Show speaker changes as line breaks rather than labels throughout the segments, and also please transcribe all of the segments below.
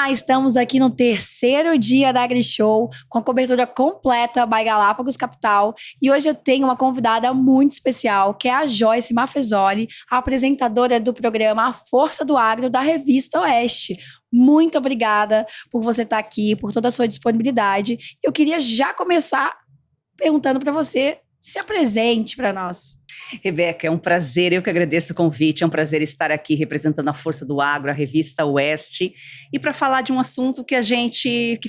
Olá, estamos aqui no terceiro dia da AgriShow, com a cobertura completa by Galápagos Capital. E hoje eu tenho uma convidada muito especial, que é a Joyce Maffezoli, a apresentadora do programa A Força do Agro, da Revista Oeste. Muito obrigada por você estar aqui, por toda a sua disponibilidade. Eu queria já começar perguntando para você, se apresente para nós.
Rebeca, é um prazer, eu que agradeço o convite, é um prazer estar aqui representando a Força do Agro, a Revista Oeste, e para falar de um assunto que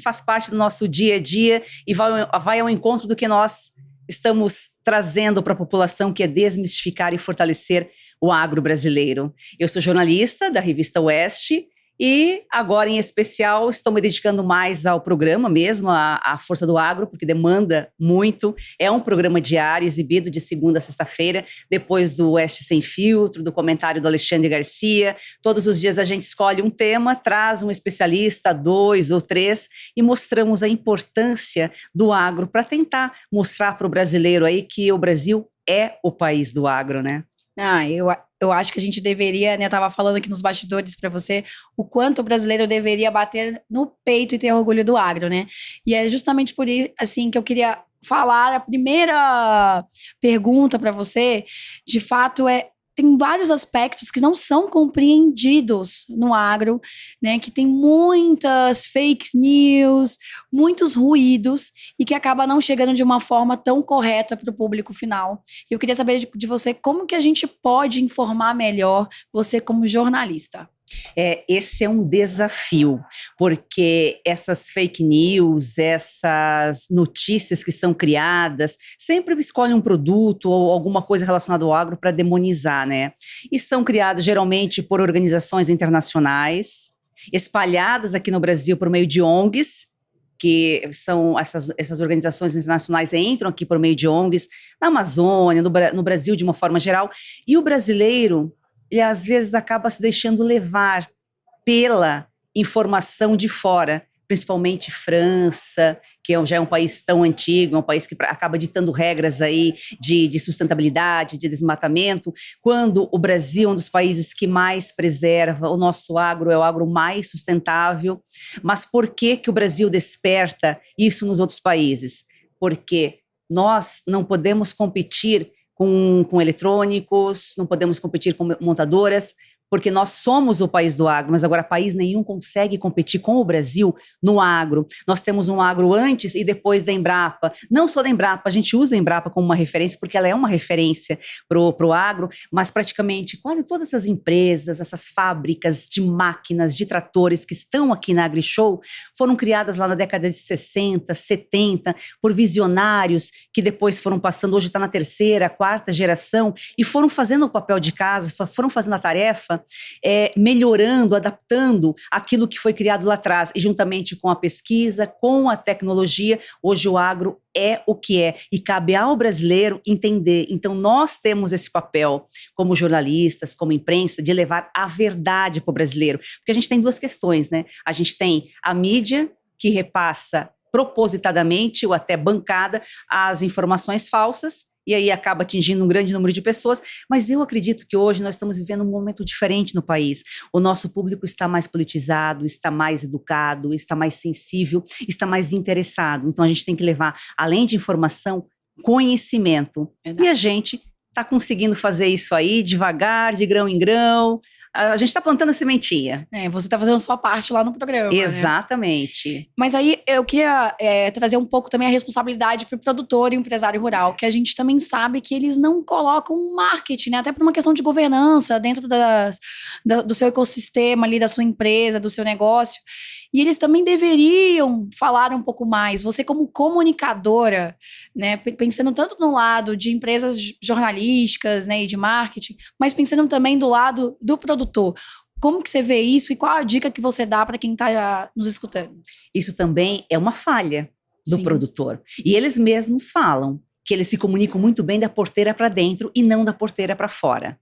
faz parte do nosso dia a dia e vai ao encontro do que nós estamos trazendo para a população, que é desmistificar e fortalecer o agro brasileiro. Eu sou jornalista da Revista Oeste, e agora, em especial, estou me dedicando mais ao programa mesmo, à Força do Agro, porque demanda muito. É um programa diário, exibido de segunda a sexta-feira, depois do Oeste Sem Filtro, do comentário do Alexandre Garcia. Todos os dias a gente escolhe um tema, traz um especialista, 2 ou 3, e mostramos a importância do agro para tentar mostrar para o brasileiro aí que o Brasil é o país do agro, né?
Eu acho que a gente deveria, né? Eu estava falando aqui nos bastidores para você, o quanto o brasileiro deveria bater no peito e ter orgulho do agro, né? E é justamente por isso, assim, que eu queria falar. A primeira pergunta para você, de fato, tem vários aspectos que não são compreendidos no agro, né? Que tem muitas fake news, muitos ruídos e que acaba não chegando de uma forma tão correta para o público final. Eu queria saber de você como que a gente pode informar melhor, você como jornalista.
Esse é um desafio, porque essas fake news, essas notícias que são criadas, sempre escolhem um produto ou alguma coisa relacionada ao agro para demonizar, né? E são criados geralmente por organizações internacionais, espalhadas aqui no Brasil por meio de ONGs, que são essas organizações internacionais entram aqui por meio de ONGs, na Amazônia, no Brasil de uma forma geral, e o brasileiro, ele às vezes acaba se deixando levar pela informação de fora, principalmente França, que já é um país tão antigo, é um país que acaba ditando regras aí de sustentabilidade, de desmatamento, quando o Brasil é um dos países que mais preserva, o nosso agro é o agro mais sustentável. Mas por que o Brasil desperta isso nos outros países? Porque nós não podemos competir com eletrônicos, não podemos competir com montadoras, porque nós somos o país do agro, mas agora país nenhum consegue competir com o Brasil no agro. Nós temos um agro antes e depois da Embrapa. Não só da Embrapa, a gente usa a Embrapa como uma referência, porque ela é uma referência pro agro, mas praticamente quase todas essas empresas, essas fábricas de máquinas, de tratores que estão aqui na AgriShow, foram criadas lá na década de 60, 70, por visionários que depois foram passando, hoje está na terceira, quarta geração, e foram fazendo o papel de casa, foram fazendo a tarefa, melhorando, adaptando aquilo que foi criado lá atrás, e juntamente com a pesquisa, com a tecnologia, hoje o agro é o que é, e cabe ao brasileiro entender. Então nós temos esse papel, como jornalistas, como imprensa, de levar a verdade para o brasileiro, porque a gente tem 2 questões, né? A gente tem a mídia, que repassa propositadamente ou até bancada as informações falsas, e aí acaba atingindo um grande número de pessoas, mas eu acredito que hoje nós estamos vivendo um momento diferente no país. O nosso público está mais politizado, está mais educado, está mais sensível, está mais interessado. Então a gente tem que levar, além de informação, conhecimento. Verdade. E a gente está conseguindo fazer isso aí devagar, de grão em grão. A gente está plantando a sementinha.
Você está fazendo a sua parte lá no programa.
Exatamente.
Né? Mas aí eu queria trazer um pouco também a responsabilidade para o produtor e o empresário rural, que a gente também sabe que eles não colocam marketing, né? Até por uma questão de governança dentro do seu ecossistema ali, da sua empresa, do seu negócio. E eles também deveriam falar um pouco mais. Você como comunicadora, né, pensando tanto no lado de empresas jornalísticas, né, e de marketing, mas pensando também do lado do produtor. Como que você vê isso e qual a dica que você dá para quem está nos escutando?
Isso também é uma falha do produtor. E eles mesmos falam que eles se comunicam muito bem da porteira para dentro e não da porteira para fora.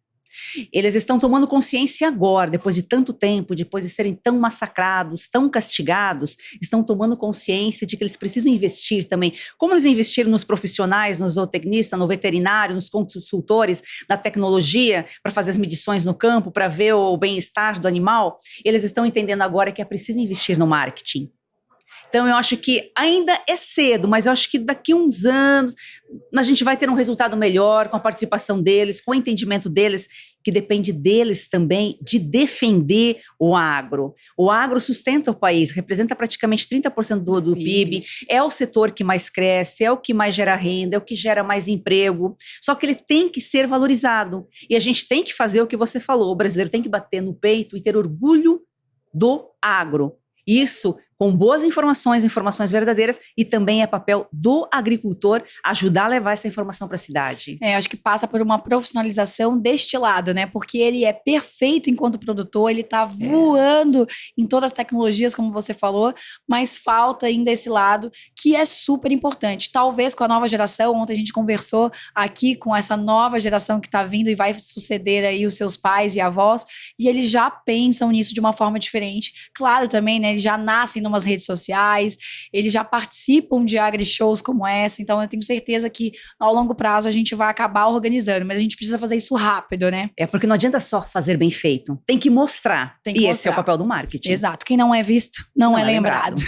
Eles estão tomando consciência agora, depois de tanto tempo, depois de serem tão massacrados, tão castigados, estão tomando consciência de que eles precisam investir também. Como eles investiram nos profissionais, no zootecnista, no veterinário, nos consultores, na tecnologia, para fazer as medições no campo, para ver o bem-estar do animal, eles estão entendendo agora que é preciso investir no marketing. Então, eu acho que ainda é cedo, mas eu acho que daqui a uns anos a gente vai ter um resultado melhor com a participação deles, com o entendimento deles, que depende deles também de defender o agro. O agro sustenta o país, representa praticamente 30% do PIB, é o setor que mais cresce, é o que mais gera renda, é o que gera mais emprego, só que ele tem que ser valorizado. E a gente tem que fazer o que você falou, o brasileiro tem que bater no peito e ter orgulho do agro. Isso com boas informações verdadeiras, e também é papel do agricultor ajudar a levar essa informação para a cidade.
Acho que passa por uma profissionalização deste lado, né? Porque ele é perfeito enquanto produtor, ele tá voando em todas as tecnologias, como você falou, mas falta ainda esse lado que é super importante. Talvez com a nova geração, ontem a gente conversou aqui com essa nova geração que tá vindo e vai suceder aí os seus pais e avós, e eles já pensam nisso de uma forma diferente. Claro também, né? Eles já nascem numas redes sociais, eles já participam de agri-shows como essa, então eu tenho certeza que ao longo prazo a gente vai acabar organizando, mas a gente precisa fazer isso rápido, né?
Porque não adianta só fazer bem feito, tem que mostrar. Esse é o papel do marketing.
Exato, quem não é visto não é lembrado.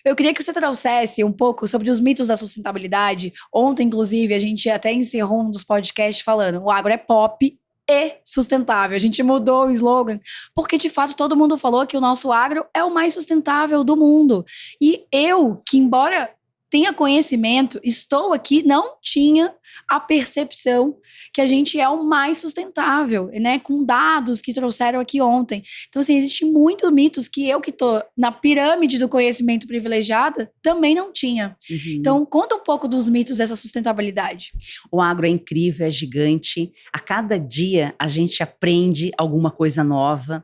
Eu queria que você trouxesse um pouco sobre os mitos da sustentabilidade. Ontem, inclusive, a gente até encerrou um dos podcasts falando, o agro é pop e sustentável. A gente mudou o slogan, porque de fato todo mundo falou que o nosso agro é o mais sustentável do mundo. E eu, que embora tenha conhecimento, estou aqui, não tinha a percepção que a gente é o mais sustentável, né? Com dados que trouxeram aqui ontem. Então, assim, existem muitos mitos que eu que tô na pirâmide do conhecimento privilegiada também não tinha. Então, conta um pouco dos mitos dessa sustentabilidade.
O agro é incrível, é gigante. A cada dia a gente aprende alguma coisa nova.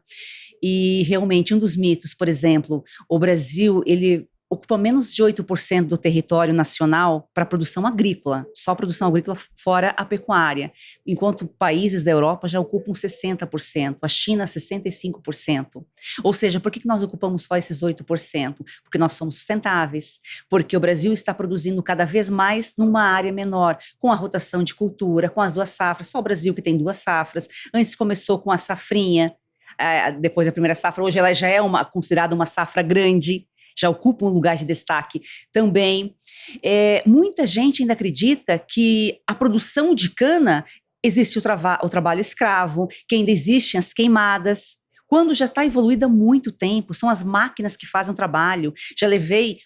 E realmente, um dos mitos, por exemplo, o Brasil, ele ocupa menos de 8% do território nacional para produção agrícola, só produção agrícola fora a pecuária, enquanto países da Europa já ocupam 60%, a China 65%. Ou seja, por que nós ocupamos só esses 8%? Porque nós somos sustentáveis, porque o Brasil está produzindo cada vez mais numa área menor, com a rotação de cultura, com as 2 safras, só o Brasil que tem 2 safras, antes começou com a safrinha, depois da primeira safra, hoje ela já é considerada uma safra grande, já ocupa um lugar de destaque também. Muita gente ainda acredita que a produção de cana existe o trabalho escravo, que ainda existem as queimadas, quando já está evoluída há muito tempo, são as máquinas que fazem o trabalho. Já levei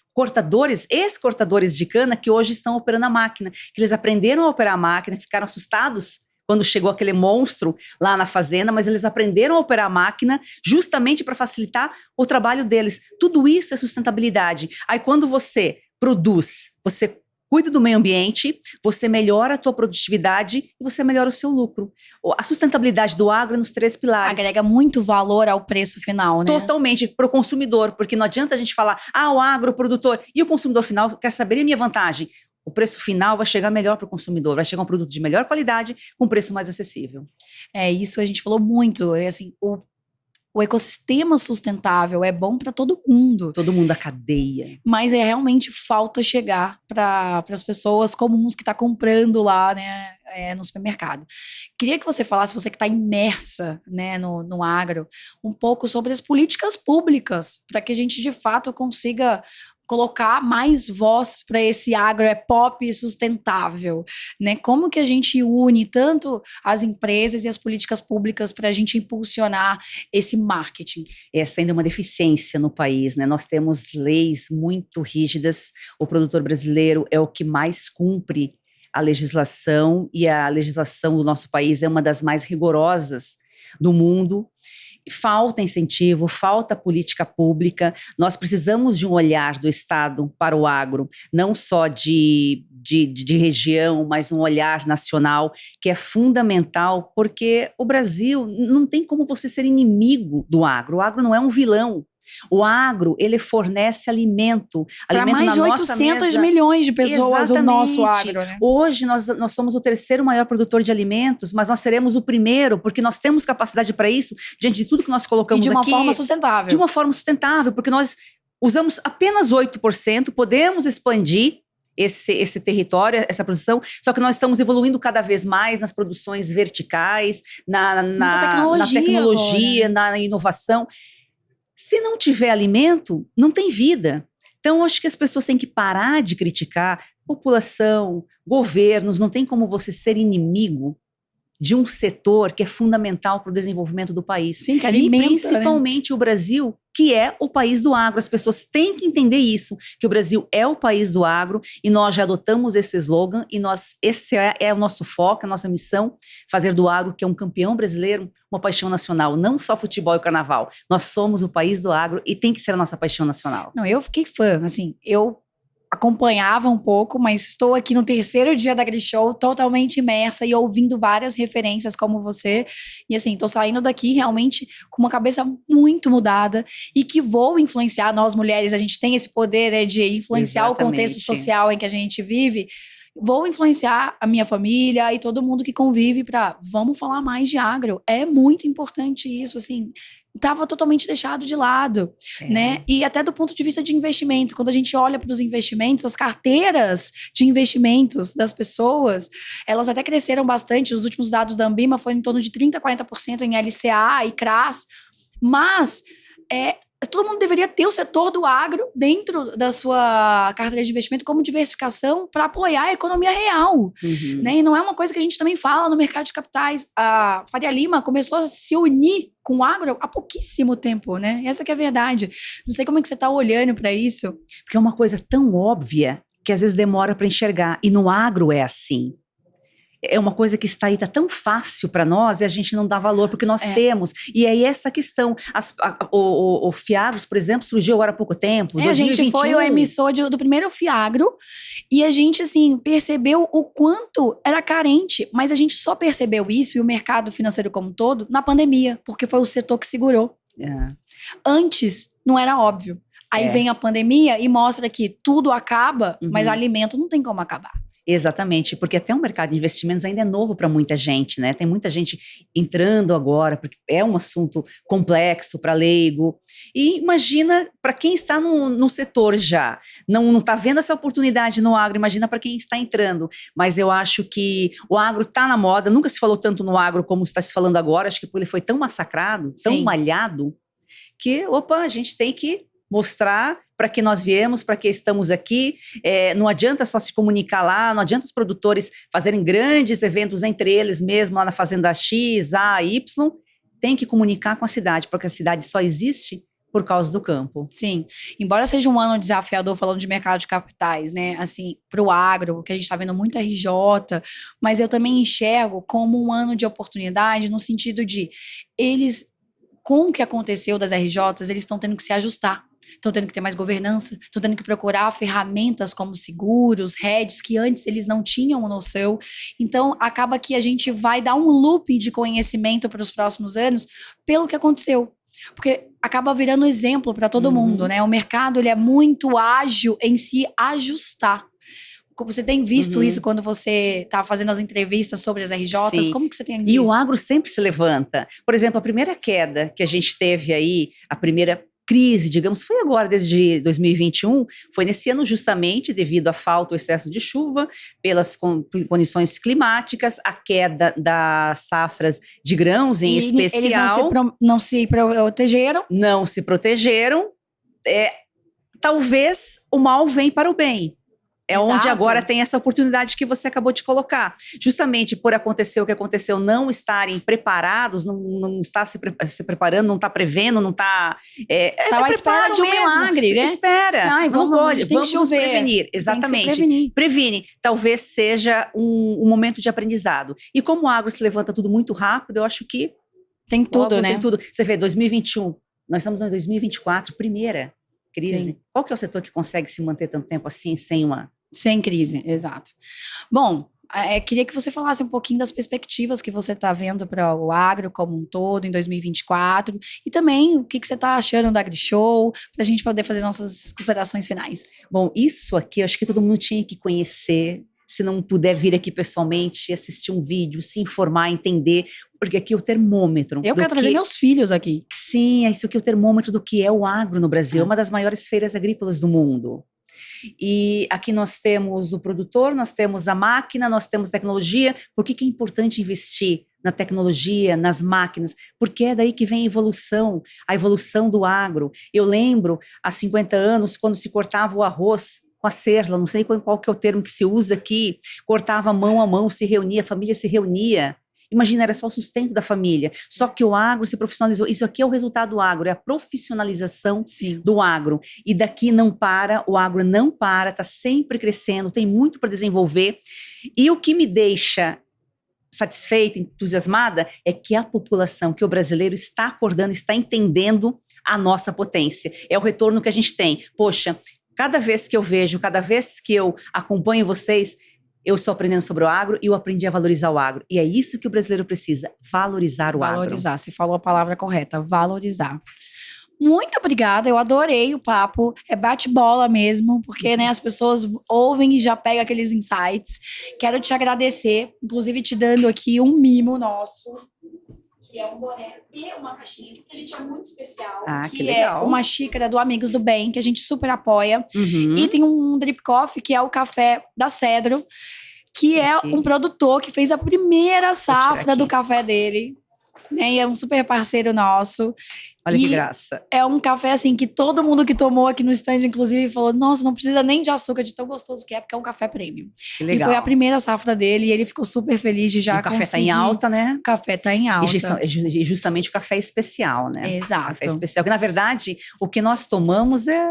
ex-cortadores de cana que hoje estão operando a máquina, que eles aprenderam a operar a máquina, ficaram assustados quando chegou aquele monstro lá na fazenda, mas eles aprenderam a operar a máquina justamente para facilitar o trabalho deles. Tudo isso é sustentabilidade. Aí quando você produz, você cuida do meio ambiente, você melhora a tua produtividade e você melhora o seu lucro. A sustentabilidade do agro é nos 3 pilares.
Agrega muito valor ao preço final, né?
Totalmente, para o consumidor, porque não adianta a gente falar, o agroprodutor, e o consumidor final quer saber a minha vantagem. O preço final vai chegar melhor para o consumidor, vai chegar um produto de melhor qualidade com preço mais acessível.
Isso a gente falou muito, assim, o ecossistema sustentável é bom para todo mundo.
Todo mundo da cadeia.
Mas realmente falta chegar para as pessoas comuns que estão comprando lá, né, no supermercado. Queria que você falasse, você que está imersa, né, no agro, um pouco sobre as políticas públicas, para que a gente de fato consiga colocar mais voz para esse agro pop sustentável, né? Como que a gente une tanto as empresas e as políticas públicas para a gente impulsionar esse marketing?
Essa ainda é uma deficiência no país, né? Nós temos leis muito rígidas, o produtor brasileiro é o que mais cumpre a legislação, e a legislação do nosso país é uma das mais rigorosas do mundo. Falta incentivo, falta política pública. Nós precisamos de um olhar do Estado para o agro, não só de região, mas um olhar nacional, que é fundamental, porque o Brasil não tem como você ser inimigo do agro. O agro não é um vilão. O agro, ele fornece alimento.
Para
Alimento
mais
na
de
nossa
800
mesa.
milhões de pessoas, o nosso
Exatamente.
agro, né?
Hoje nós somos o terceiro maior produtor de alimentos, mas nós seremos o primeiro, porque nós temos capacidade para isso, diante de tudo que nós
E
colocamos
de uma
aqui.
forma sustentável.
De uma forma sustentável, porque nós usamos apenas 8%, podemos expandir esse território, essa produção, só que nós estamos evoluindo cada vez mais nas produções verticais, na tecnologia, na inovação. Se não tiver alimento, não tem vida. Então, eu acho que as pessoas têm que parar de criticar população, governos, não tem como você ser inimigo de um setor que é fundamental para o desenvolvimento do país.
Sim, que alimenta,
e principalmente, né, o Brasil, que é o país do agro. As pessoas têm que entender isso, que o Brasil é o país do agro, e nós já adotamos esse slogan, e esse é o nosso foco, a nossa missão, fazer do agro, que é um campeão brasileiro, uma paixão nacional, não só futebol e carnaval. Nós somos o país do agro e tem que ser a nossa paixão nacional.
Não, eu fiquei fã, assim, eu acompanhava um pouco, mas estou aqui no terceiro dia da AgriShow, totalmente imersa e ouvindo várias referências como você, e assim, tô saindo daqui realmente com uma cabeça muito mudada, e que vou influenciar, nós mulheres, a gente tem esse poder, né, de influenciar o contexto social em que a gente vive. Vou influenciar a minha família e todo mundo que convive para vamos falar mais de agro. É muito importante isso, assim, estava totalmente deixado de lado, né? E até do ponto de vista de investimento, quando a gente olha para os investimentos, as carteiras de investimentos das pessoas, elas até cresceram bastante. Os últimos dados da Ambima foram em torno de 30% a 40% em LCA e CRAS, mas todo mundo deveria ter o setor do agro dentro da sua carteira de investimento como diversificação para apoiar a economia real, né? E não é uma coisa que a gente também fala no mercado de capitais. A Faria Lima começou a se unir com o agro há pouquíssimo tempo, né? Essa que é a verdade. Não sei como é que você está olhando para isso.
Porque é uma coisa tão óbvia que às vezes demora para enxergar. E no agro é assim. É uma coisa que está aí, está tão fácil para nós e a gente não dá valor, porque nós temos. E aí essa questão, o Fiagros, por exemplo, surgiu agora há pouco tempo, 2021.
A gente foi o emissor do primeiro Fiagro e a gente, assim, percebeu o quanto era carente, mas a gente só percebeu isso e o mercado financeiro como um todo na pandemia, porque foi o setor que segurou. Antes, não era óbvio. Aí vem a pandemia e mostra que tudo acaba, mas alimento não tem como acabar.
Exatamente, porque até o mercado de investimentos ainda é novo para muita gente, né? Tem muita gente entrando agora, porque é um assunto complexo para leigo. E imagina para quem está no setor já, não está vendo essa oportunidade no agro, imagina para quem está entrando. Mas eu acho que o agro está na moda, nunca se falou tanto no agro como está se falando agora, acho que ele foi tão massacrado, tão malhado, que, a gente tem que mostrar para que nós viemos, para que estamos aqui. Não adianta só se comunicar lá, não adianta os produtores fazerem grandes eventos entre eles mesmo, lá na fazenda X, A, Y. Tem que comunicar com a cidade, porque a cidade só existe por causa do campo.
Sim, embora seja um ano desafiador falando de mercado de capitais, né, assim, para o agro, que a gente está vendo muito RJ, mas eu também enxergo como um ano de oportunidade no sentido de eles, com o que aconteceu das RJs, eles estão tendo que se ajustar. Estão tendo que ter mais governança, estão tendo que procurar ferramentas como seguros, hedges, que antes eles não tinham noção. Então, acaba que a gente vai dar um loop de conhecimento para os próximos anos pelo que aconteceu. Porque acaba virando exemplo para todo mundo, né? O mercado, ele é muito ágil em se ajustar. Você tem visto isso quando você está fazendo as entrevistas sobre as RJs? Sim. Como que você tem visto?
E o agro sempre se levanta. Por exemplo, a primeira queda que a gente teve aí, a primeira crise, digamos, foi agora, desde 2021, foi nesse ano justamente devido à falta ou excesso de chuva, pelas condições climáticas, a queda das safras de grãos em especial.
Eles não se protegeram.
Não se protegeram. Talvez o mal vem para o bem. Onde agora tem essa oportunidade que você acabou de colocar. Justamente por acontecer o que aconteceu, não estarem preparados, não está se preparando, não está prevendo, não está...
Estava à espera de um milagre, né?
Espera, não pode, vamos nos prevenir. Exatamente. Previne. Talvez seja um momento de aprendizado. E como o agro se levanta tudo muito rápido, eu acho que...
Tem tudo, né?
Tem tudo. Você vê, 2021, nós estamos em 2024, primeira crise. Sim. Qual que é o setor que consegue se manter tanto tempo assim, sem crise, exato.
Bom, queria que você falasse um pouquinho das perspectivas que você está vendo para o agro como um todo em 2024 e também o que você está achando do AgriShow, para a gente poder fazer nossas considerações finais.
Bom, isso aqui eu acho que todo mundo tinha que conhecer. Se não puder vir aqui pessoalmente, assistir um vídeo, se informar, entender, porque aqui é o termômetro.
Eu quero trazer meus filhos aqui.
Sim, isso aqui é o termômetro do que é o agro no Brasil, é uma das maiores feiras agrícolas do mundo. E aqui nós temos o produtor, nós temos a máquina, nós temos tecnologia. Por que é importante investir na tecnologia, nas máquinas? Porque é daí que vem a evolução do agro. Eu lembro, há 50 anos, quando se cortava o arroz com a serra, não sei qual que é o termo que se usa aqui, cortava mão a mão, se reunia, a família se reunia. Imagina, era só o sustento da família. Só que o agro se profissionalizou. Isso aqui é o resultado do agro, é a profissionalização do agro. E daqui não para, o agro não para, está sempre crescendo, tem muito para desenvolver. E o que me deixa satisfeita, entusiasmada, é que a população, que o brasileiro está acordando, está entendendo a nossa potência. É o retorno que a gente tem. Poxa, cada vez que eu vejo, cada vez que eu acompanho vocês, eu estou aprendendo sobre o agro e eu aprendi a valorizar o agro. E é isso que o brasileiro precisa, valorizar o agro.
Valorizar, você falou a palavra correta, valorizar. Muito obrigada, eu adorei o papo, é bate-bola mesmo, porque né, as pessoas ouvem e já pegam aqueles insights. Quero te agradecer, inclusive te dando aqui um mimo nosso, que é um boné e uma caixinha que a gente é muito especial,
que legal.
É uma xícara do Amigos do Bem, que a gente super apoia. E tem um Drip Coffee, que é o café da Cedro, que é um produtor que fez a primeira safra do café dele, né? E é um super parceiro nosso.
Olha que graça.
É um café, assim, que todo mundo que tomou aqui no stand, inclusive, falou, nossa, não precisa nem de açúcar, de tão gostoso que é, porque é um café premium.
Que legal.
E foi a primeira safra dele, e ele ficou super feliz de já conseguir.
O café tá em alta, né?
O café tá em alta.
E justamente o café especial, né?
Exato.
O café especial, que na verdade, o que nós tomamos é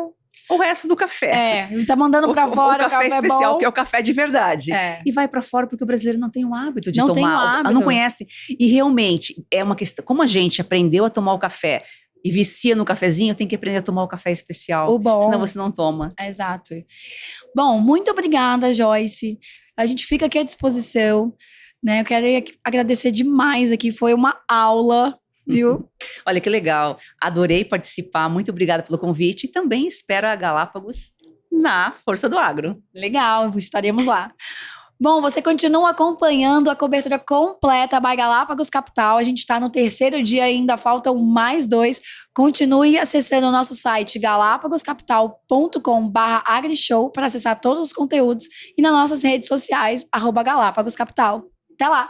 o resto do café.
Ele tá mandando pra fora
o café especial,
bom.
que é o café de verdade. E vai pra fora porque o brasileiro não tem o hábito de tomar.
Tem o hábito.
Não conhece. E realmente, é uma questão, como a gente aprendeu a tomar o café e vicia no cafezinho, tem que aprender a tomar o café especial.
O bom.
Senão você não toma.
Exato. Bom, muito obrigada, Joyce. A gente fica aqui à disposição, né? Eu quero agradecer demais aqui, foi uma aula, viu?
Olha que legal. Adorei participar, muito obrigada pelo convite e também espero a Galápagos na Força do Agro.
Legal, estaremos lá. Bom, você continua acompanhando a cobertura completa by Galápagos Capital. A gente está no 3º dia ainda, faltam mais 2. Continue acessando o nosso site galapagoscapital.com/agrishow para acessar todos os conteúdos e nas nossas redes sociais, @Galápagos Capital. Até lá!